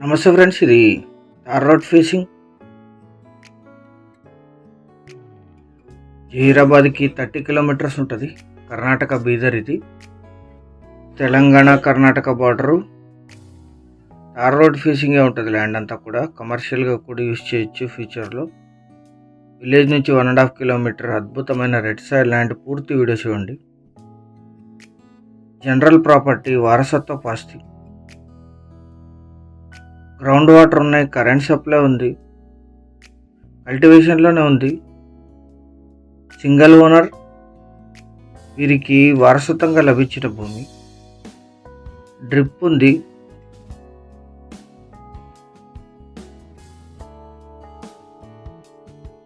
నమస్తే ఫ్రెండ్స్, ఇది tar road facing జహీరాబాద్కి 30 కిలోమీటర్స్ ఉంటుంది. కర్ణాటక బీదర్, ఇది Telangana Karnataka border. Tar road ఫేసింగే ఉంటుంది. ల్యాండ్ అంతా కూడా కమర్షియల్గా కూడా యూజ్ చేయొచ్చు ఫ్యూచర్లో. విలేజ్ నుంచి 1.5 కిలోమీటర్ అద్భుతమైన రెడ్ సైడ్ ల్యాండ్. పూర్తి వీడియో చూడండి. జనరల్ ప్రాపర్టీ, వారసత్వ ఆస్తి. గ్రౌండ్ వాటర్ ఉన్నాయి, కరెంట్ సప్లై ఉంది, కల్టివేషన్లోనే ఉంది. సింగిల్ ఓనర్, వీరికి వారసత్వంగా లభించిన భూమి. డ్రిప్ ఉంది.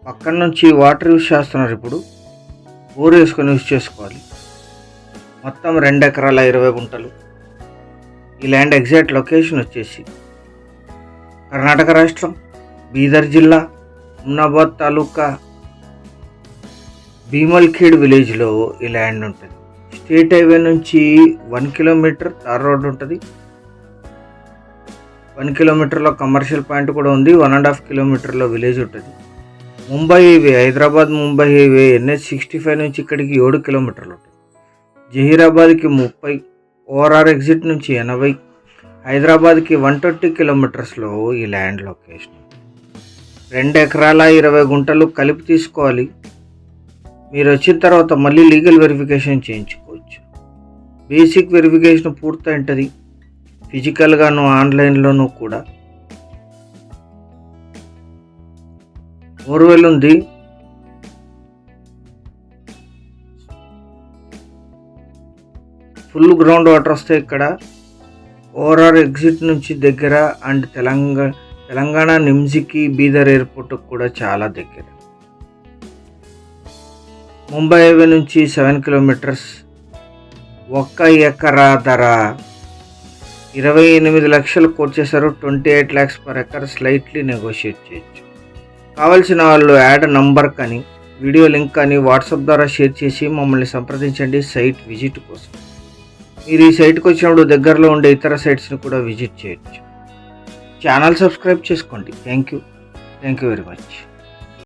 పక్కన నుంచి వాటర్ యూజ్ చేస్తున్నారు. ఇప్పుడు బోర్ వేసుకొని యూజ్ చేసుకోవాలి. మొత్తం 2 ఎకరాల 20 గుంటలు. ఈ ల్యాండ్ ఎగ్జాక్ట్ లొకేషన్ వచ్చేసి కర్ణాటక రాష్ట్రం, బీదర్ జిల్లా, ఉమ్నాబాద్ తాలూకా, భీమల్ఖేడ్ విలేజ్లో ఈ ల్యాండ్ ఉంటుంది. స్టేట్ హైవే నుంచి 1 కిలోమీటర్ తార్ రోడ్ ఉంటుంది. 1 కిలోమీటర్లో కమర్షియల్ పాయింట్ కూడా ఉంది. 1.5 కిలోమీటర్లో విలేజ్ ఉంటుంది. Mumbai highway, Hyderabad Mumbai highway NH65 నుంచి ఇక్కడికి 7 కిలోమీటర్లు ఉంటుంది. జహీరాబాద్కి 30, ఓఆర్ఆర్ ఎగ్జిట్ నుంచి 80, హైదరాబాద్కి 120 కిలోమీటర్స్లో ఈ ల్యాండ్ లొకేషన్. 2 ఎకరాల 20 గుంటలు కలిపి తీసుకోవాలి. మీరు వచ్చిన తర్వాత మళ్ళీ లీగల్ వెరిఫికేషన్ చేయించుకోవచ్చు. బేసిక్ వెరిఫికేషన్ పూర్తి ఉంటుంది, ఫిజికల్గాను ఆన్లైన్లోనూ కూడా. బోర్వెల్ ఉంది. ఫుల్ గ్రౌండ్ వాటర్ వస్తాయి ఇక్కడ. ఓఆర్ఆర్ ఎగ్జిట్ నుంచి దగ్గర అండ్ తెలంగాణ నిమ్స్కి, బీదర్ ఎయిర్పోర్ట్ కూడా చాలా దగ్గర. ముంబై హైవే నుంచి 7 కిలోమీటర్స్. 1 ఎకరా ధర 28 లక్షలు కోట్ చేశారు. 28 lakhs per acre. Slightly negotiate చేయొచ్చు. కావాల్సిన వాళ్ళు యాడ్ నంబర్ కానీ వీడియో లింక్ కానీ వాట్సాప్ ద్వారా షేర్ చేసి మమ్మల్ని సంప్రదించండి సైట్ విజిట్ కోసం. మీరు ఈ సైట్కి వచ్చినప్పుడు దగ్గరలో ఉండే ఇతర సైట్స్ని కూడా విజిట్ చేయొచ్చు. ఛానల్ సబ్స్క్రైబ్ చేసుకోండి. Thank you very much.